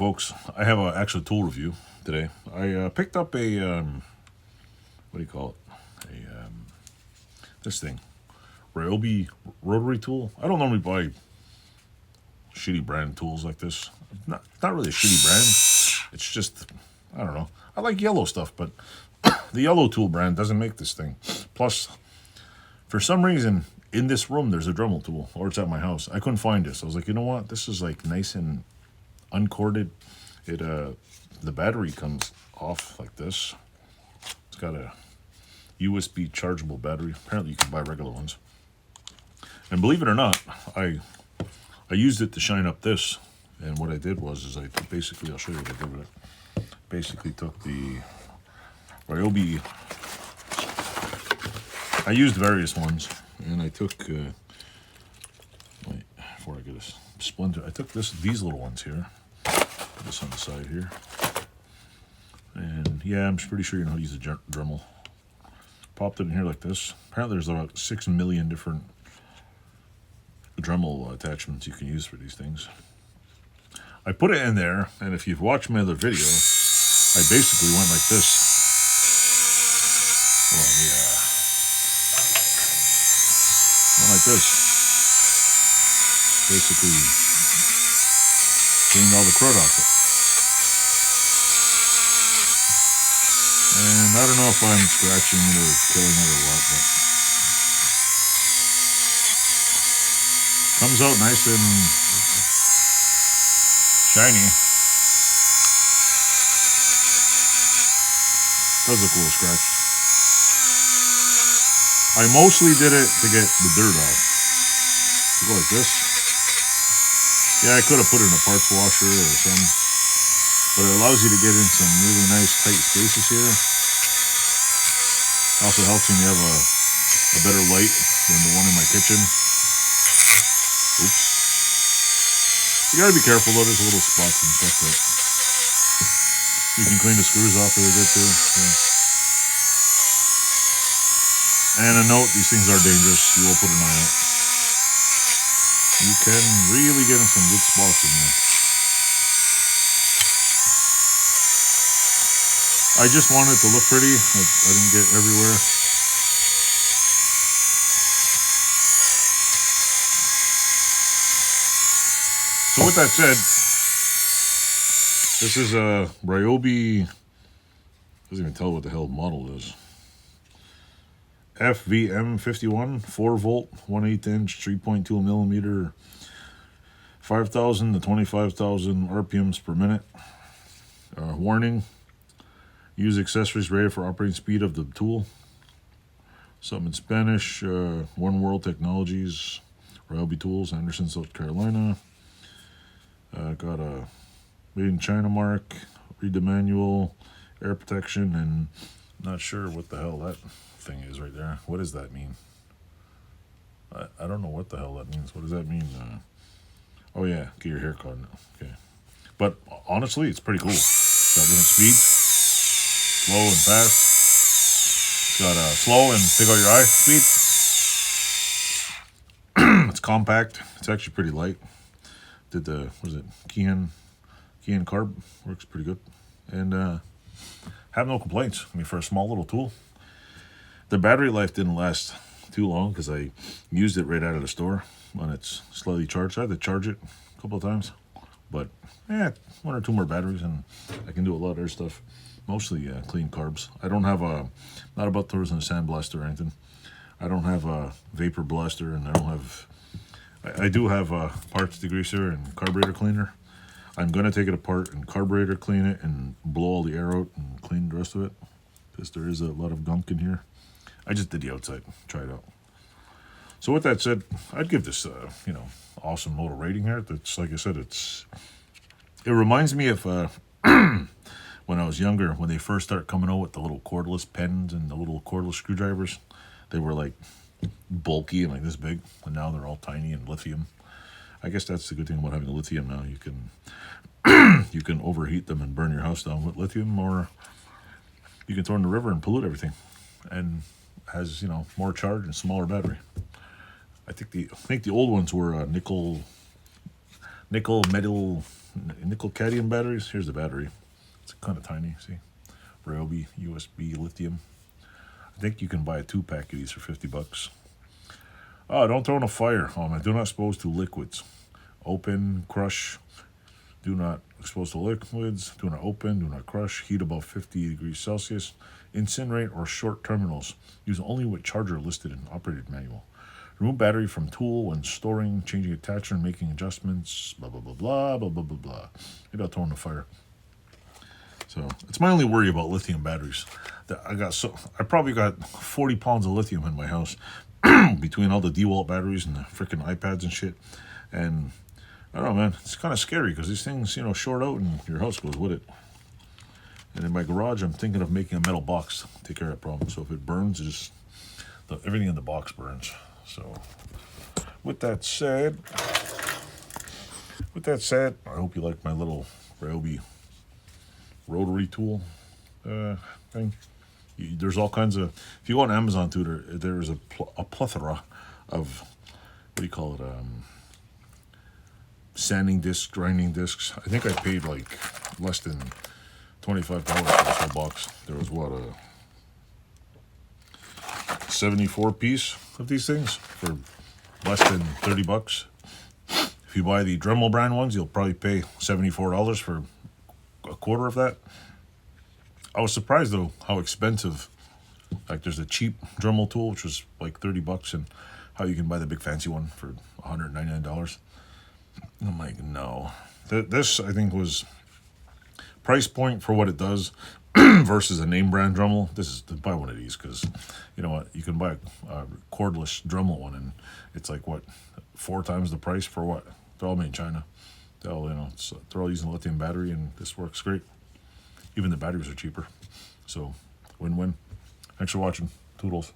folks. I have an actual tool review today. I picked up a, what do you call it? This thing. RYOBI Rotary tool. I don't normally buy shitty brand tools like this. Not really a shitty brand. It's just, I don't know. I like yellow stuff, but the yellow tool brand doesn't make this thing. Plus, for some reason, in this room, there's a Dremel tool, or it's at my house. I couldn't find this. I was like, you know what? This is like nice and uncorded. The battery comes off like this. It's got a USB chargeable battery. Apparently, you can buy regular ones. And believe it or not, I used it to shine up this. And what I did was, I basically, I'll show you what I did with it. Basically took the RYOBI. I used various ones, and I took, wait, before I get a splinter, I took these little ones here. Put this on the side here. And yeah, I'm pretty sure you know how to use a Dremel. Popped it in here like this. Apparently there's about 6 million different Dremel attachments you can use for these things. I put it in there, and if you've watched my other video, I basically went like this. Oh yeah. Went like this. Basically cleaned all the crud off it. And I don't know if I'm scratching it or killing it or what, but comes out nice and shiny. Does look a little scratched. I mostly did it to get the dirt off. You go like this. Yeah, I could have put it in a parts washer or something, but it allows you to get in some really nice tight spaces here. Also helps when you have a better light than the one in my kitchen. Oops. You gotta be careful though, there's little spots and stuff that you can clean the screws off really good too. Yeah. And a note, these things are dangerous. You will put an eye out. You can really get in some good spots in there. I just wanted it to look pretty. I didn't get everywhere. So with that said, this is a RYOBI, doesn't even tell what the hell model is. FVM51, 4 volt, 1/8 inch, 3.2 millimeter, 5,000 to 25,000 RPMs per minute. Warning, use accessories rated for operating speed of the tool. Something in Spanish, One World Technologies, RYOBI Tools, Anderson, South Carolina. Got a made in China mark, read the manual, air protection, and not sure what the hell that thing is right there. What does that mean? I don't know what the hell that means. What does that mean? Oh yeah, get your hair cut. Okay. But honestly, it's pretty cool. It's got different speeds, slow and fast. It's got slow and pick out your eye speed. It's compact. It's actually pretty light. Did the, what is it, Kian carb, works pretty good. And have no complaints. I mean, for a small little tool. The battery life didn't last too long because I used it right out of the store when it's slightly charged. I had to charge it a couple of times, but yeah, 1 or 2 more batteries and I can do a lot of other stuff. Mostly clean carbs. I don't have not about to a sand blaster or anything. I don't have a vapor blaster, and I don't have, I do have a parts degreaser and carburetor cleaner. I'm going to take it apart and carburetor clean it and blow all the air out and clean the rest of it, because there is a lot of gunk in here. I just did the outside, try it out. So with that said, I'd give this, awesome little rating here. That's, like I said, it reminds me of when I was younger, when they first started coming out with the little cordless pens and the little cordless screwdrivers. They were like bulky and like this big, and now they're all tiny and lithium. I guess that's the good thing about having a lithium now. You can overheat them and burn your house down with lithium, or you can throw in the river and pollute everything. And has, more charge and smaller battery. I think the old ones were nickel nickel cadmium batteries. Here's the battery. It's kind of tiny. See, RYOBI USB lithium. I think you can buy a 2-pack of these for $50. Oh, don't throw in a fire. Oh man, do not expose to liquids. Open, crush. Do not expose to liquids. Do not open. Do not crush. Heat above 50 degrees Celsius. Incinerate or short terminals. Use only with charger listed in operated manual. Remove battery from tool when storing, changing attachment, making adjustments. Blah blah blah blah blah blah blah blah. Maybe I'll throw in the fire. So it's my only worry about lithium batteries. That I probably got 40 pounds of lithium in my house between all the DeWalt batteries and the freaking iPads and shit. And I don't know, man. It's kind of scary because these things, you know, short out and your house goes with it. And in my garage, I'm thinking of making a metal box to take care of that problem. So if it burns, everything in the box burns. So with that said, I hope you like my little RYOBI Rotary tool thing. There's all kinds of. If you go on Amazon too, there's a plethora of, what do you call it? Sanding discs, grinding discs. I think I paid like less than $25 for this whole box. There was what, a 74 piece of these things for less than $30. If you buy the Dremel brand ones, you'll probably pay $74 for a quarter of that. I was surprised though how expensive. Like there's a cheap Dremel tool which was like $30, and how you can buy the big fancy one for $199. I'm like, no. This I think was price point for what it does versus a name brand Dremel. This is to buy one of these because you know what, you can buy a cordless Dremel one and it's like what, 4 times the price for what? They're all made in China. They're all using lithium battery, and this works great. Even the batteries are cheaper. So win-win. Thanks for watching. Toodles.